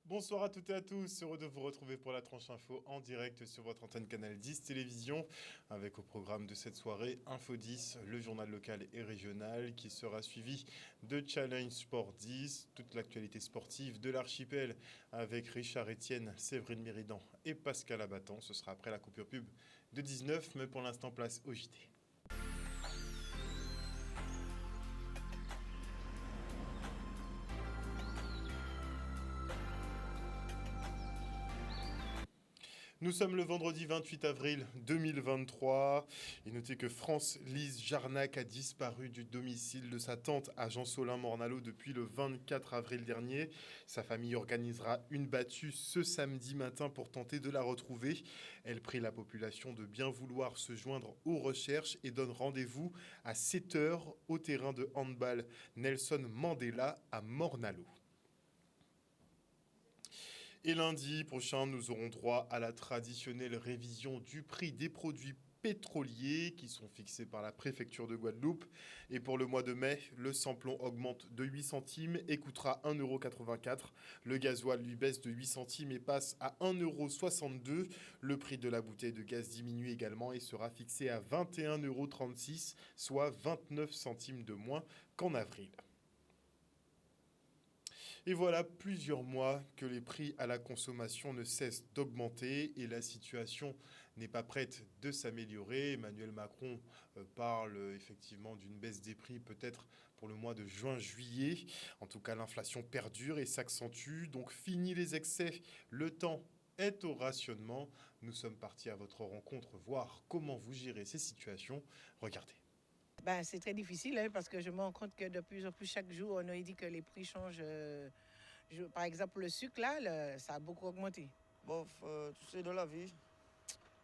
Bonsoir à toutes et à tous, heureux de vous retrouver pour la tranche info en direct sur votre antenne Canal 10 Télévision, avec au programme de cette soirée Info 10, le journal local et régional qui sera suivi de Challenge Sport 10, toute l'actualité sportive de l'archipel avec Richard Etienne, Séverine Méridan et Pascal Abattant. Ce sera après la coupure pub de 19, mais pour l'instant place au JT. Nous sommes le vendredi 28 avril 2023 et notez que France-Lise Jarnac a disparu du domicile de sa tante à Jean-Solin-Mornalo depuis le 24 avril dernier. Sa famille organisera une battue ce samedi matin pour tenter de la retrouver. Elle prie la population de bien vouloir se joindre aux recherches et donne rendez-vous à 7 h au terrain de handball Nelson Mandela à Mornalo. Et lundi prochain, nous aurons droit à la traditionnelle révision du prix des produits pétroliers qui sont fixés par la préfecture de Guadeloupe. Et pour le mois de mai, le samplon augmente de 8 centimes et coûtera 1,84 €. Le gasoil lui baisse de 8 centimes et passe à 1,62 €. Le prix de la bouteille de gaz diminue également et sera fixé à 21,36 €, soit 29 centimes de moins qu'en avril. Et voilà plusieurs mois que les prix à la consommation ne cessent d'augmenter et la situation n'est pas prête de s'améliorer. Emmanuel Macron parle effectivement d'une baisse des prix peut-être pour le mois de juin-juillet. En tout cas, l'inflation perdure et s'accentue. Donc fini les excès, le temps est au rationnement. Nous sommes partis à votre rencontre voir comment vous gérez ces situations. Regardez. C'est très difficile parce que je me rends compte que de plus en plus chaque jour, on nous dit que les prix changent. Par exemple, le sucre, là, ça a beaucoup augmenté. Tu sais, dans la vie,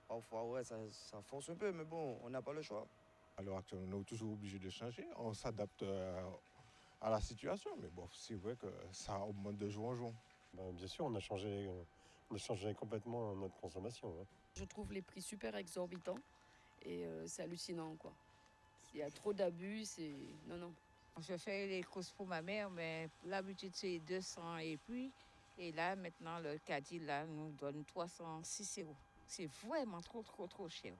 parfois, ouais, ça force un peu, mais bon, on n'a pas le choix. À l'heure actuelle, on est toujours obligé de changer. On s'adapte à la situation, mais bon, c'est vrai que ça augmente de jour en jour. Bien sûr, on a changé complètement notre consommation. Je trouve les prix super exorbitants et c'est hallucinant, quoi. Il y a trop d'abus, c'est... Non. Je fais les courses pour ma mère, mais l'habitude c'est 200 et puis. Et là, maintenant, le caddie là, nous donne 306 €. C'est vraiment trop cher.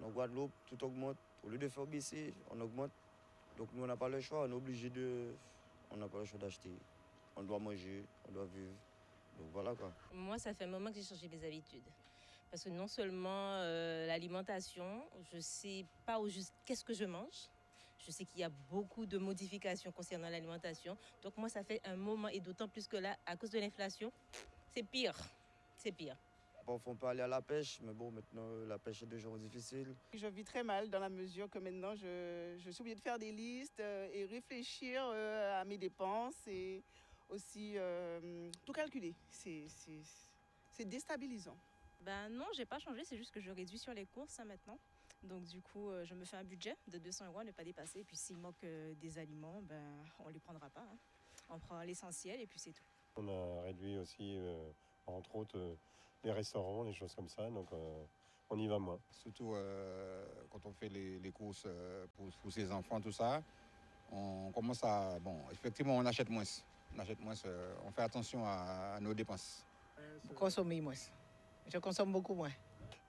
En Guadeloupe, tout augmente. Au lieu de faire baisser, on augmente. Donc nous, on n'a pas le choix. On est obligé de... On n'a pas le choix d'acheter. On doit manger, on doit vivre. Donc voilà quoi. Moi, ça fait un moment que j'ai changé mes habitudes. Parce que non seulement l'alimentation, je ne sais pas au juste qu'est-ce que je mange. Je sais qu'il y a beaucoup de modifications concernant l'alimentation. Donc moi, ça fait un moment, et d'autant plus que là, à cause de l'inflation, c'est pire. C'est pire. Parfois, on peut aller à la pêche, mais bon, maintenant, la pêche est toujours difficile. Je vis très mal dans la mesure que maintenant, je suis obligée de faire des listes et réfléchir à mes dépenses et aussi tout calculer. C'est déstabilisant. Non, j'ai pas changé, c'est juste que je réduis sur les courses maintenant. Donc du coup, je me fais un budget de 200 € à ne pas dépasser. Et puis s'il manque des aliments, on ne les prendra pas. On prend l'essentiel et puis c'est tout. On a réduit aussi, entre autres, les restaurants, les choses comme ça. Donc on y va moins. Surtout quand on fait les courses pour ses enfants, tout ça, on commence à... Bon, effectivement, on achète moins. On fait attention à nos dépenses. Consommer moins. Je consomme beaucoup moins.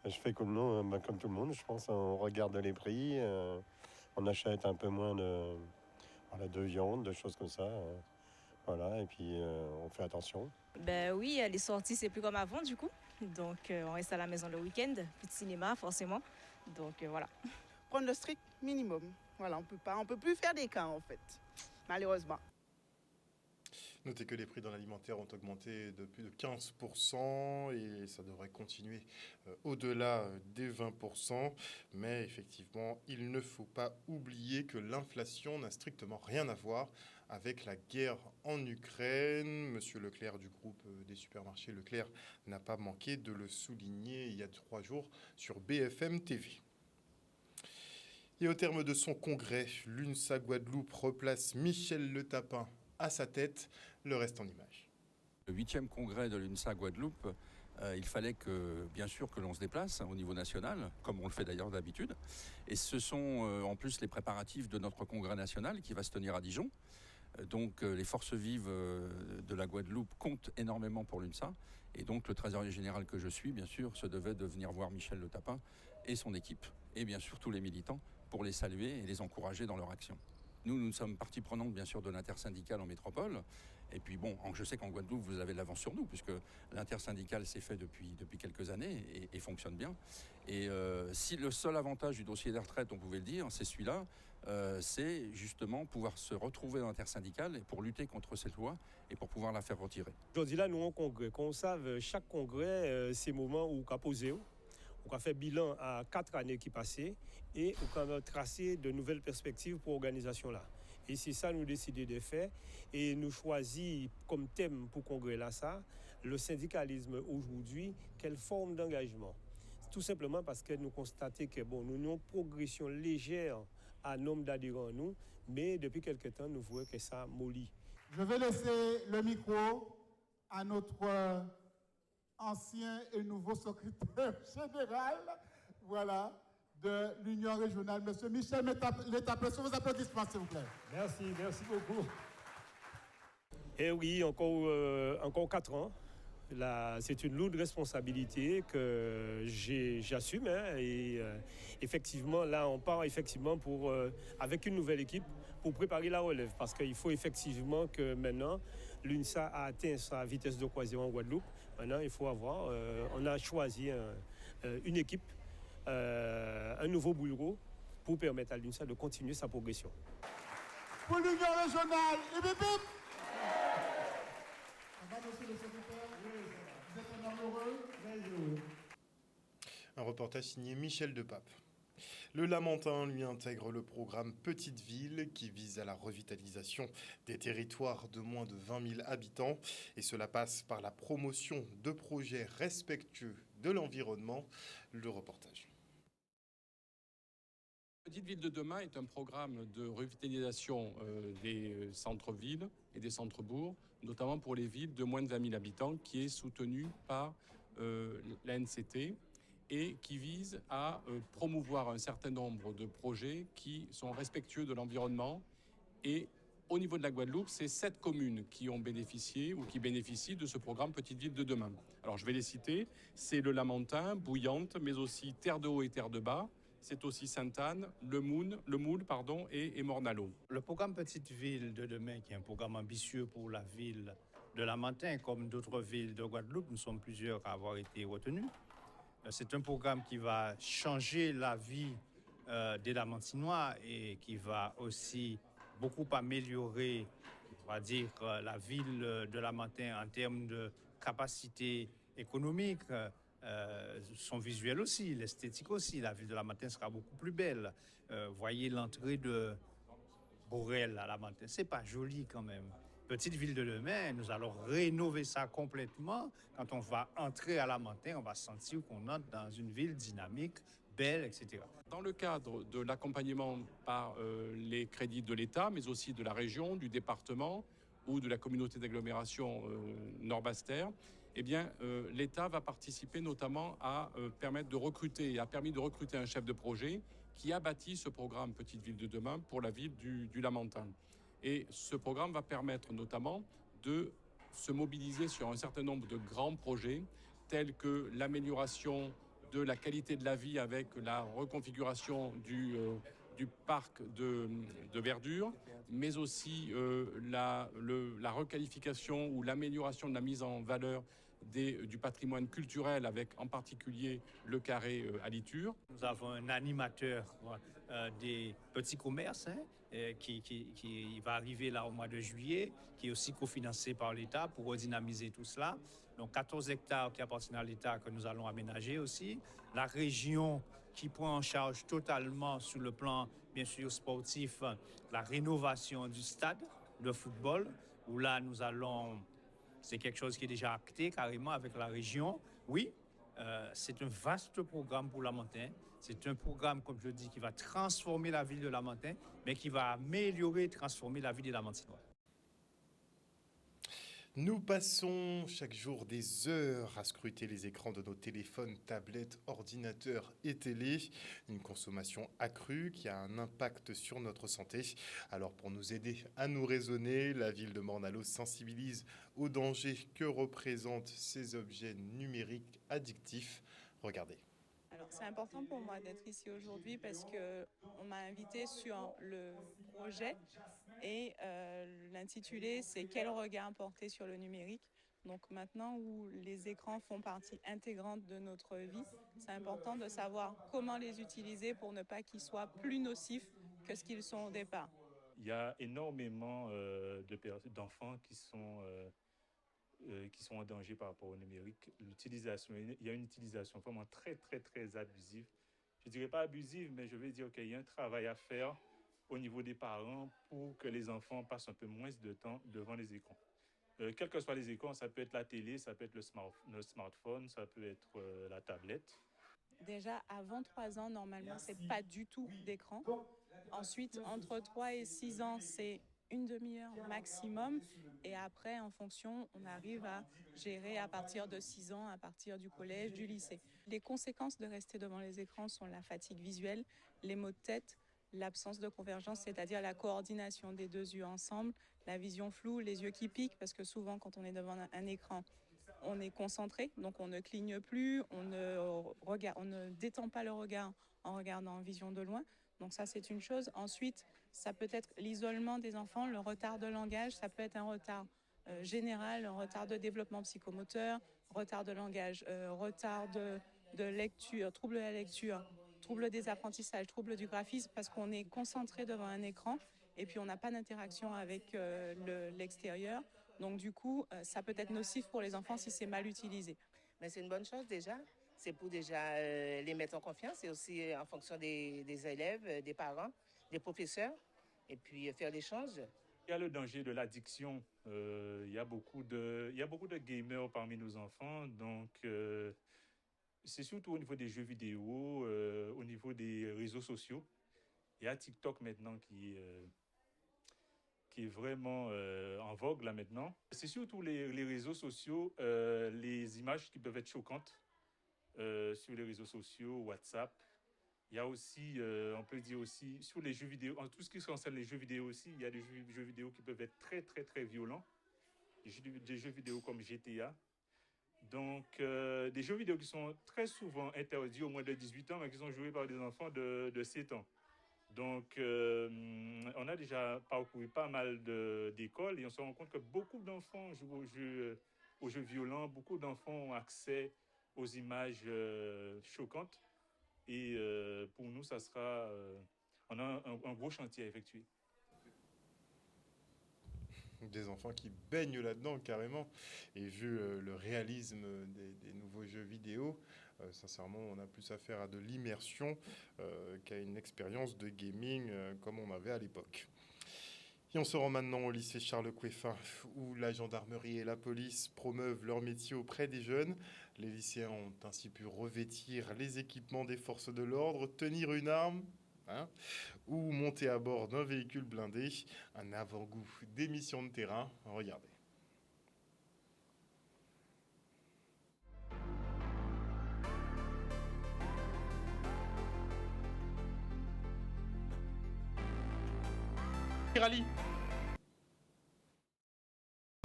Je fais comme nous, comme tout le monde, je pense. On regarde les prix, on achète un peu moins de viande, de choses comme ça. Voilà, et puis on fait attention. Oui, les sorties, c'est plus comme avant du coup. Donc on reste à la maison le week-end, plus de cinéma forcément. Donc voilà. Prendre le strict minimum. Voilà, on peut plus faire des cas en fait, malheureusement. Notez que les prix dans l'alimentaire ont augmenté de plus de 15% et ça devrait continuer au-delà des 20%. Mais effectivement, il ne faut pas oublier que l'inflation n'a strictement rien à voir avec la guerre en Ukraine. Monsieur Leclerc du groupe des supermarchés Leclerc n'a pas manqué de le souligner il y a 3 jours sur BFM TV. Et au terme de son congrès, l'UNSA Guadeloupe replace Michel Le Tapin à sa tête, le reste en images. Le 8e congrès de l'UNSA Guadeloupe, il fallait bien sûr que l'on se déplace au niveau national, comme on le fait d'ailleurs d'habitude. Et ce sont en plus les préparatifs de notre congrès national qui va se tenir à Dijon. Donc les forces vives de la Guadeloupe comptent énormément pour l'UNSA. Et donc le trésorier général que je suis, bien sûr, se devait de venir voir Michel Le Tapin et son équipe. Et bien sûr tous les militants pour les saluer et les encourager dans leur action. Nous sommes partie prenante, bien sûr, de l'intersyndicale en métropole. Et puis bon, je sais qu'en Guadeloupe, vous avez de l'avance sur nous, puisque l'intersyndicale s'est fait depuis quelques années et fonctionne bien. Et si le seul avantage du dossier des retraites, on pouvait le dire, c'est celui-là, c'est justement pouvoir se retrouver dans l'intersyndicale pour lutter contre cette loi et pour pouvoir la faire retirer. Aujourd'hui, là, nous, en congrès, qu'on savent, chaque congrès, c'est le moment où on a posé, on a fait bilan à 4 années qui passaient et on a tracé de nouvelles perspectives pour l'organisation là. Et c'est ça nous décidons de faire et nous choisissons comme thème pour le congrès là ça, le syndicalisme aujourd'hui, quelle forme d'engagement. Tout simplement parce que nous constatons que nous avons une progression légère à nombre d'adhérents nous, mais depuis quelque temps nous voyons que ça mollit. Je vais laisser le micro à notre ancien et nouveau secrétaire général, voilà, de l'Union régionale, M. Michel Létapé. Sur vos applaudissements, s'il vous plaît. Merci beaucoup. Et oui, encore 4 ans. Là, c'est une lourde responsabilité que j'assume. Et effectivement, là, on part effectivement avec une nouvelle équipe pour préparer la relève. Parce qu'il faut effectivement que maintenant, l'UNSA a atteint sa vitesse de croisière en Guadeloupe. Maintenant, il faut on a choisi une équipe, un nouveau bureau pour permettre à l'UNSA de continuer sa progression. Pour l'Union régionale, monsieur le secrétaire, vous êtes un homme heureux? Très heureux. Un reportage signé Michel Depape. Le Lamentin, lui, intègre le programme Petite Ville qui vise à la revitalisation des territoires de moins de 20 000 habitants. Et cela passe par la promotion de projets respectueux de l'environnement. Le reportage. Petite Ville de demain est un programme de revitalisation des centres-villes et des centres-bourgs, notamment pour les villes de moins de 20 000 habitants, qui est soutenu par la NCT et qui vise à promouvoir un certain nombre de projets qui sont respectueux de l'environnement. Et au niveau de la Guadeloupe, c'est 7 communes qui ont bénéficié ou qui bénéficient de ce programme Petite Ville de demain. Alors je vais les citer, c'est le Lamentin, Bouillante, mais aussi Terre-de-Haut et Terre-de-Bas. C'est aussi Sainte-Anne, le Moule et Mornalo. Le programme Petite Ville de demain, qui est un programme ambitieux pour la ville de Lamentin, comme d'autres villes de Guadeloupe, nous sommes plusieurs à avoir été retenus. C'est un programme qui va changer la vie des Lamentinois et qui va aussi beaucoup améliorer, on va dire, la ville de Lamentin en termes de capacité économique, son visuel aussi, l'esthétique aussi. La ville de Lamentin sera beaucoup plus belle. Voyez l'entrée de Borel à Lamentin, c'est pas joli quand même. Petite Ville de demain, nous allons rénover ça complètement. Quand on va entrer à Lamentin, on va sentir qu'on entre dans une ville dynamique, belle, etc. Dans le cadre de l'accompagnement par les crédits de l'État, mais aussi de la région, du département ou de la communauté d'agglomération Nord-Basse-Terre, eh bien, l'État va participer notamment à permettre de recruter, et a permis de recruter un chef de projet qui a bâti ce programme Petite Ville de demain pour la ville du Lamentin. Et ce programme va permettre notamment de se mobiliser sur un certain nombre de grands projets, tels que l'amélioration de la qualité de la vie avec la reconfiguration du parc de verdure, mais aussi la requalification ou l'amélioration de la mise en valeur du patrimoine culturel, avec en particulier le carré à Liture. Nous avons un animateur des petits commerces qui va arriver là au mois de juillet, qui est aussi cofinancé par l'État pour redynamiser tout cela. Donc 14 hectares qui appartiennent à l'État que nous allons aménager aussi. La région qui prend en charge totalement sur le plan, bien sûr, sportif, la rénovation du stade de football, où là nous allons... C'est quelque chose qui est déjà acté carrément avec la région. Oui, c'est un vaste programme pour Lamentin. C'est un programme, comme je dis, qui va transformer la ville de Lamentin, mais qui va améliorer et transformer la vie des Lamentinois. Nous passons chaque jour des heures à scruter les écrans de nos téléphones, tablettes, ordinateurs et télé. Une consommation accrue qui a un impact sur notre santé. Alors pour nous aider à nous raisonner, la ville de Morne-à-l'Eau sensibilise aux dangers que représentent ces objets numériques addictifs. Regardez. Alors, c'est important pour moi d'être ici aujourd'hui parce qu'on m'a invité sur le projet et l'intitulé c'est « Quel regard porter sur le numérique ?» Donc maintenant où les écrans font partie intégrante de notre vie, c'est important de savoir comment les utiliser pour ne pas qu'ils soient plus nocifs que ce qu'ils sont au départ. Il y a énormément d'enfants qui sont en danger par rapport au numérique. Il y a une utilisation vraiment très, très, très abusive. Je ne dirais pas abusive, mais je vais dire qu'il y a un travail à faire au niveau des parents pour que les enfants passent un peu moins de temps devant les écrans. Quels que soient les écrans, ça peut être la télé, ça peut être le smartphone, ça peut être la tablette. Déjà, avant 3 ans, normalement, c'est pas du tout d'écran. Ensuite, entre 3 et 6 ans, c'est une demi-heure maximum. Et après, en fonction, on arrive à gérer à partir de 6 ans, à partir du collège, du lycée. Les conséquences de rester devant les écrans sont la fatigue visuelle, les maux de tête, l'absence de convergence, c'est-à-dire la coordination des deux yeux ensemble, la vision floue, les yeux qui piquent, parce que souvent, quand on est devant un écran, on est concentré, donc on ne cligne plus, on ne détend pas le regard en regardant en vision de loin. Donc ça, c'est une chose. Ensuite, ça peut être l'isolement des enfants, le retard de langage, ça peut être un retard général, un retard de développement psychomoteur, retard de langage, retard de lecture, trouble de la lecture, trouble des apprentissages, trouble du graphisme, parce qu'on est concentré devant un écran et puis on n'a pas d'interaction avec l'extérieur. Donc du coup, ça peut être nocif pour les enfants si c'est mal utilisé. Mais c'est une bonne chose déjà. C'est pour déjà les mettre en confiance et aussi en fonction des élèves, des parents, des professeurs, et puis faire l'échange. Il y a le danger de l'addiction. Il y a beaucoup de gamers parmi nos enfants. Donc, c'est surtout au niveau des jeux vidéo, au niveau des réseaux sociaux. Il y a TikTok maintenant qui est vraiment en vogue là maintenant. C'est surtout les réseaux sociaux, les images qui peuvent être choquantes sur les réseaux sociaux, WhatsApp. Il y a aussi, on peut dire aussi, sur les jeux vidéo, en tout ce qui concerne les jeux vidéo aussi, il y a des jeux vidéo qui peuvent être très, très, très violents. Des jeux vidéo comme GTA. Donc, des jeux vidéo qui sont très souvent interdits au moins de 18 ans, mais qui sont joués par des enfants de 7 ans. Donc, on a déjà parcouru pas mal d'écoles et on se rend compte que beaucoup d'enfants jouent aux jeux violents, beaucoup d'enfants ont accès aux images choquantes. Et pour nous, ça sera... on a un gros chantier à effectuer. Des enfants qui baignent là-dedans carrément. Et vu le réalisme des nouveaux jeux vidéo, sincèrement, on a plus affaire à de l'immersion qu'à une expérience de gaming comme on avait à l'époque. Et on se rend maintenant au lycée Charles Coueffin, où la gendarmerie et la police promeuvent leur métier auprès des jeunes. Les lycéens ont ainsi pu revêtir les équipements des forces de l'ordre, tenir une arme, ou monter à bord d'un véhicule blindé. Un avant-goût des missions de terrain. Regardez. Rallye.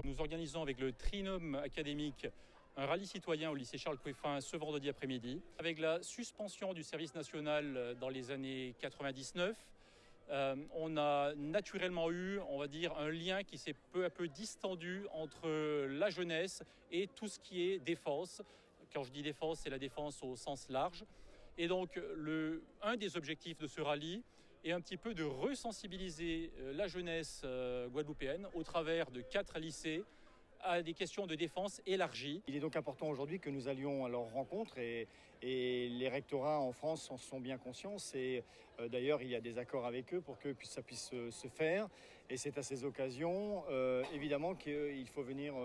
Nous organisons avec le Trinôme académique un rallye citoyen au lycée Charles Coueffin ce vendredi après-midi. Avec la suspension du service national dans les années 99, on a naturellement eu, on va dire, un lien qui s'est peu à peu distendu entre la jeunesse et tout ce qui est défense. Quand je dis défense, c'est la défense au sens large. Et donc, un des objectifs de ce rallye est un petit peu de resensibiliser la jeunesse guadeloupéenne au travers de 4 lycées à des questions de défense élargies. Il est donc important aujourd'hui que nous allions à leur rencontre et les rectorats en France en sont bien conscients. D'ailleurs, il y a des accords avec eux pour que ça puisse se faire. Et c'est à ces occasions, évidemment, qu'il faut venir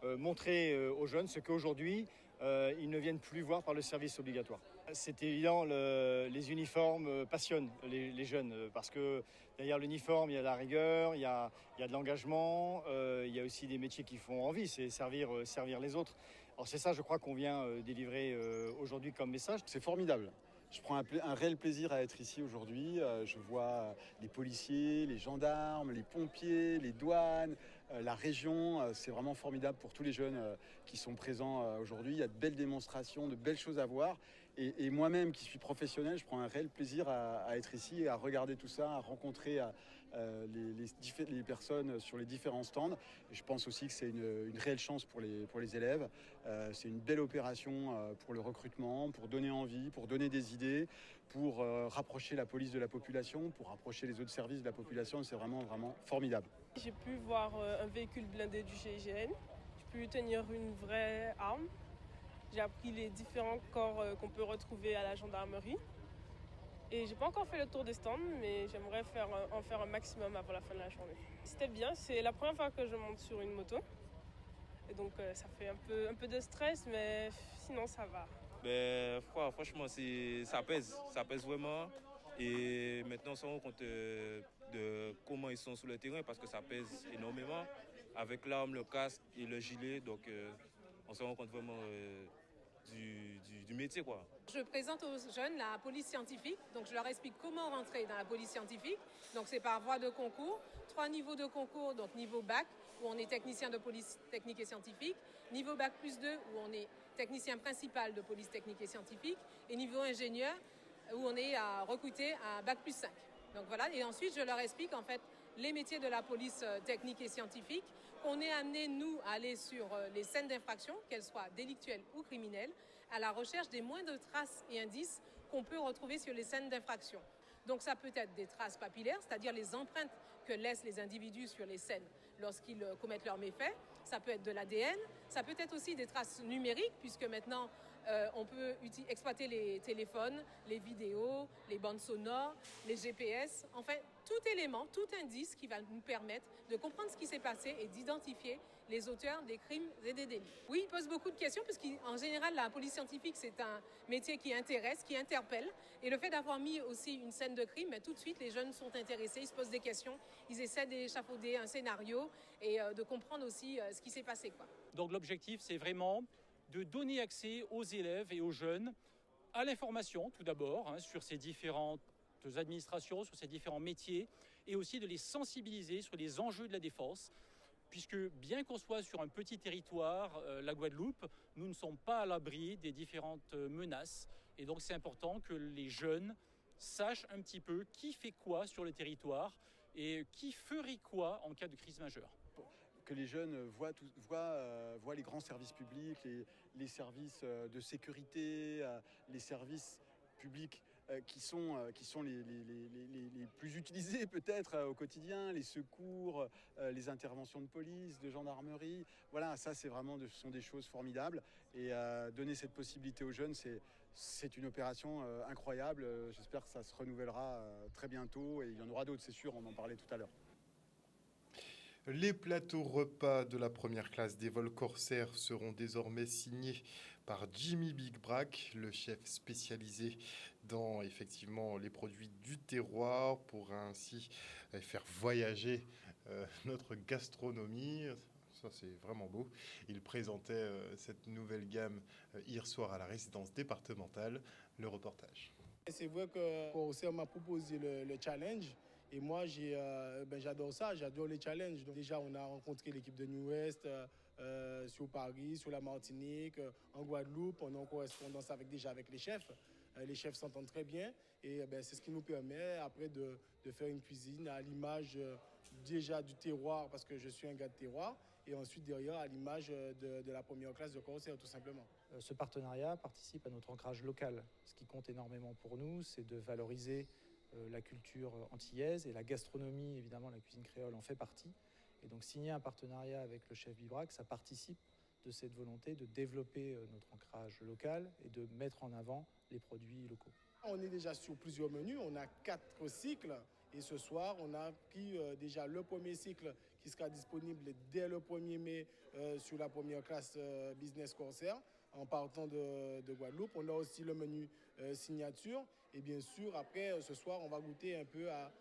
montrer aux jeunes ce qu'aujourd'hui, ils ne viennent plus voir par le service obligatoire. C'est évident, les uniformes passionnent les jeunes parce que derrière l'uniforme, il y a de la rigueur, il y a de l'engagement, il y a aussi des métiers qui font envie, c'est servir les autres. Alors c'est ça, je crois, qu'on vient délivrer aujourd'hui comme message. C'est formidable. Je prends un réel plaisir à être ici aujourd'hui. Je vois les policiers, les gendarmes, les pompiers, les douanes, la région. C'est vraiment formidable pour tous les jeunes qui sont présents aujourd'hui. Il y a de belles démonstrations, de belles choses à voir. Et moi-même qui suis professionnel, je prends un réel plaisir à être ici et à regarder tout ça, à rencontrer les personnes sur les différents stands. Et je pense aussi que c'est une réelle chance pour les élèves. C'est une belle opération pour le recrutement, pour donner envie, pour donner des idées, pour rapprocher la police de la population, pour rapprocher les autres services de la population. C'est vraiment, vraiment formidable. J'ai pu voir un véhicule blindé du GIGN. J'ai pu tenir une vraie arme. J'ai appris les différents corps qu'on peut retrouver à la gendarmerie. Et j'ai pas encore fait le tour des stands, mais j'aimerais en faire un maximum avant la fin de la journée. C'était bien, c'est la première fois que je monte sur une moto. Et donc ça fait un peu de stress, mais sinon ça va. Franchement, ça pèse vraiment. Et maintenant, on se rend compte de comment ils sont sur le terrain parce que ça pèse énormément. Avec l'arme, le casque et le gilet, donc on se rend compte vraiment du métier, quoi. Je présente aux jeunes la police scientifique, donc je leur explique comment rentrer dans la police scientifique. Donc c'est par voie de concours, 3 niveaux de concours, donc niveau bac, où on est technicien de police technique et scientifique, niveau bac plus 2, où on est technicien principal de police technique et scientifique, et niveau ingénieur, où on est à recruter à bac plus 5. Donc voilà, et ensuite je leur explique en fait les métiers de la police technique et scientifique, qu'on est amené, nous, à aller sur les scènes d'infraction, qu'elles soient délictuelles ou criminelles, à la recherche des moindres traces et indices qu'on peut retrouver sur les scènes d'infraction. Donc ça peut être des traces papillaires, c'est-à-dire les empreintes que laissent les individus sur les scènes lorsqu'ils commettent leurs méfaits. Ça peut être de l'ADN, ça peut être aussi des traces numériques, puisque maintenant, on peut exploiter les téléphones, les vidéos, les bandes sonores, les GPS, enfin tout élément, tout indice qui va nous permettre de comprendre ce qui s'est passé et d'identifier les auteurs des crimes et des délits. Oui, il pose beaucoup de questions parce qu'en général, la police scientifique, c'est un métier qui intéresse, qui interpelle. Et le fait d'avoir mis aussi une scène de crime, tout de suite, les jeunes sont intéressés, ils se posent des questions, ils essaient d'échafauder un scénario et de comprendre aussi ce qui s'est passé, quoi. Donc l'objectif, c'est vraiment de donner accès aux élèves et aux jeunes à l'information, tout d'abord, sur ces différentes administrations, sur ces différents métiers, et aussi de les sensibiliser sur les enjeux de la défense, puisque bien qu'on soit sur un petit territoire, la Guadeloupe, nous ne sommes pas à l'abri des différentes menaces. Et donc c'est important que les jeunes sachent un petit peu qui fait quoi sur le territoire et qui ferait quoi en cas de crise majeure. Que les jeunes voient les grands services publics, les services de sécurité, les services publics qui sont les plus utilisés peut-être au quotidien, les secours, les interventions de police, de gendarmerie. Voilà, ça ce sont des choses formidables. Et donner cette possibilité aux jeunes, c'est une opération incroyable. J'espère que ça se renouvellera très bientôt et il y en aura d'autres, c'est sûr, on en parlait tout à l'heure. Les plateaux repas de la première classe des vols corsaires seront désormais signés par Jimmy Big Brack, le chef spécialisé dans effectivement les produits du terroir, pour ainsi faire voyager notre gastronomie. Ça, c'est vraiment beau. Il présentait cette nouvelle gamme hier soir à la résidence départementale. Le reportage. C'est vrai que Corsair m'a proposé le challenge. Et moi, j'adore ça, j'adore les challenges. Donc déjà, on a rencontré l'équipe de New West sur Paris, sur la Martinique, en Guadeloupe. On est en correspondance avec les chefs. Les chefs s'entendent très bien. Et c'est ce qui nous permet après de faire une cuisine à l'image déjà du terroir, parce que je suis un gars de terroir. Et ensuite, derrière, à l'image de la première classe de Corsair, tout simplement. Ce partenariat participe à notre ancrage local. Ce qui compte énormément pour nous, c'est de valoriser la culture antillaise et la gastronomie, évidemment, la cuisine créole en fait partie. Et donc signer un partenariat avec le chef Big Brack, ça participe de cette volonté de développer notre ancrage local et de mettre en avant les produits locaux. On est déjà sur plusieurs menus, on a 4 cycles. Et ce soir, on a pris déjà le premier cycle qui sera disponible dès le 1er mai sur la première classe Business Corsair. en partant de Guadeloupe. On a aussi le menu signature. Et bien sûr, après, ce soir, on va goûter un peu à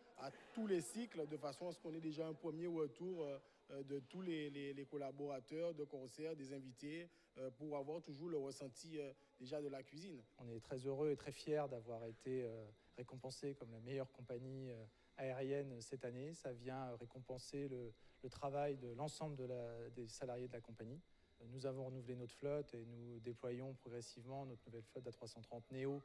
tous les cycles de façon à ce qu'on ait déjà un premier retour de tous les collaborateurs, de corsaires, des invités, pour avoir toujours le ressenti déjà de la cuisine. On est très heureux et très fiers d'avoir été récompensés comme la meilleure compagnie aérienne cette année. Ça vient récompenser le travail de l'ensemble des salariés de la compagnie. Nous avons renouvelé notre flotte et nous déployons progressivement notre nouvelle flotte d'A330 Neo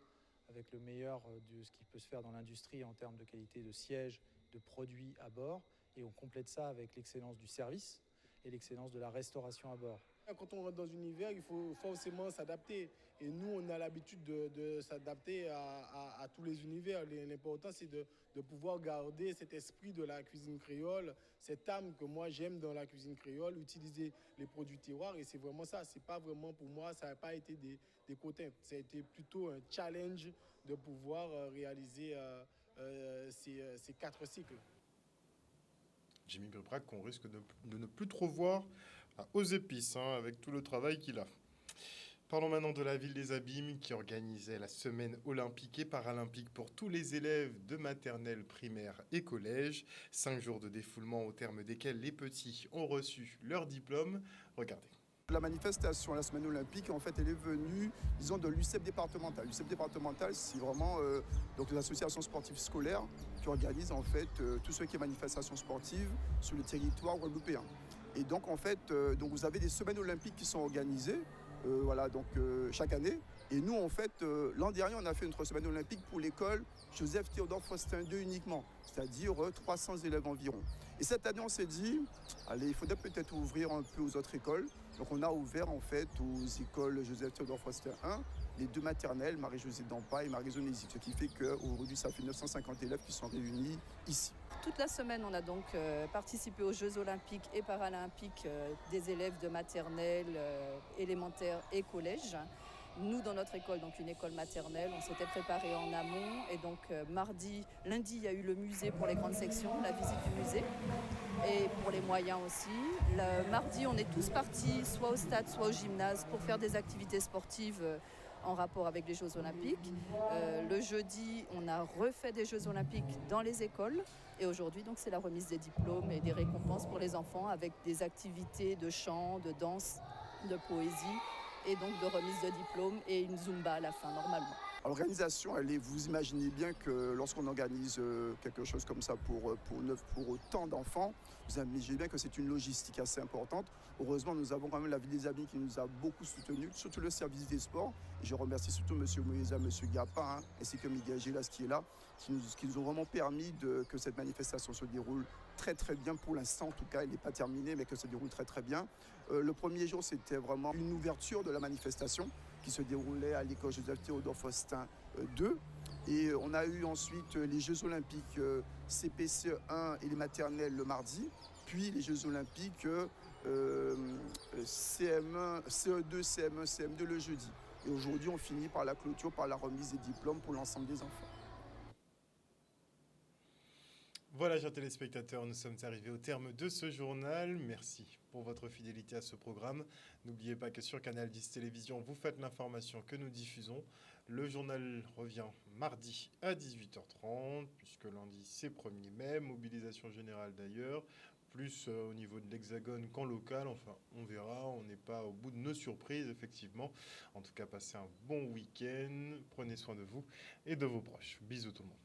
avec le meilleur de ce qui peut se faire dans l'industrie en termes de qualité de sièges, de produits à bord. Et on complète ça avec l'excellence du service et l'excellence de la restauration à bord. Quand on rentre dans un univers, il faut forcément s'adapter. Et nous, on a l'habitude de s'adapter à tous les univers. L'important, c'est de pouvoir garder cet esprit de la cuisine créole, cette âme que moi j'aime dans la cuisine créole, utiliser les produits terroirs. Et c'est vraiment ça. C'est pas vraiment pour moi, ça n'a pas été des quotas. Ça a été plutôt un challenge de pouvoir réaliser ces 4 cycles. Jimmy Bribrac, qu'on risque de ne plus trop voir aux épices, avec tout le travail qu'il a. Parlons maintenant de la ville des Abîmes qui organisait la semaine olympique et paralympique pour tous les élèves de maternelle, primaire et collège. 5 jours de défoulement au terme desquels les petits ont reçu leur diplôme. Regardez. La manifestation à la semaine olympique, en fait, elle est venue, disons, de l'UCEP départemental. L'UCEP départemental, c'est vraiment donc les associations sportives scolaires qui organisent en fait tout ce qui est manifestation sportive sur le territoire guadeloupéen. Et donc, en fait, donc vous avez des semaines olympiques qui sont organisées, chaque année. Et nous, en fait, l'an dernier, on a fait notre semaine olympique pour l'école Joseph Théodore Faustin II uniquement, c'est-à-dire 300 élèves environ. Et cette année, on s'est dit, allez, il faudrait peut-être ouvrir un peu aux autres écoles. Donc on a ouvert en fait aux écoles Joseph Théodore Faustin I, les 2 maternelles, Marie-Josée Dampa et Marie-Zonésie, ce qui fait qu'aujourd'hui, ça fait 950 élèves qui sont réunis ici. Toute la semaine, on a donc participé aux Jeux olympiques et paralympiques des élèves de maternelle, élémentaire et collège. Nous, dans notre école, donc une école maternelle, on s'était préparé en amont. Et donc lundi, il y a eu le musée pour les grandes sections, la visite du musée. Et pour les moyens aussi. Le mardi, on est tous partis soit au stade, soit au gymnase pour faire des activités sportives en rapport avec les Jeux olympiques. Le jeudi, on a refait des Jeux olympiques dans les écoles. Et aujourd'hui, donc, c'est la remise des diplômes et des récompenses pour les enfants avec des activités de chant, de danse, de poésie et donc de remise de diplômes et une Zumba à la fin, normalement. L'organisation, vous imaginez bien que lorsqu'on organise quelque chose comme ça pour autant d'enfants, vous imaginez bien que c'est une logistique assez importante. Heureusement, nous avons quand même la ville des Abîmes qui nous a beaucoup soutenus, surtout le service des sports. Et je remercie surtout M. Moïsa, M. Gapa, ainsi que Miguel Gélas qui est là, qui nous ont vraiment permis que cette manifestation se déroule très très bien pour l'instant. En tout cas, elle n'est pas terminée, mais que ça se déroule très très bien. Le premier jour, c'était vraiment une ouverture de la manifestation qui se déroulait à l'école Joseph Théodore Faustin II. Et on a eu ensuite les Jeux olympiques CP, CE1 et les maternelles le mardi, puis les Jeux olympiques CM1, CE2, CM1, CM2 le jeudi. Et aujourd'hui, on finit par la clôture, par la remise des diplômes pour l'ensemble des enfants. Voilà, chers téléspectateurs, nous sommes arrivés au terme de ce journal. Merci pour votre fidélité à ce programme. N'oubliez pas que sur Canal 10 Télévision, vous faites l'information que nous diffusons. Le journal revient mardi à 18h30, puisque lundi c'est 1er mai, mobilisation générale d'ailleurs, plus au niveau de l'Hexagone qu'en local. Enfin, on verra, on n'est pas au bout de nos surprises, effectivement. En tout cas, passez un bon week-end, prenez soin de vous et de vos proches. Bisous tout le monde.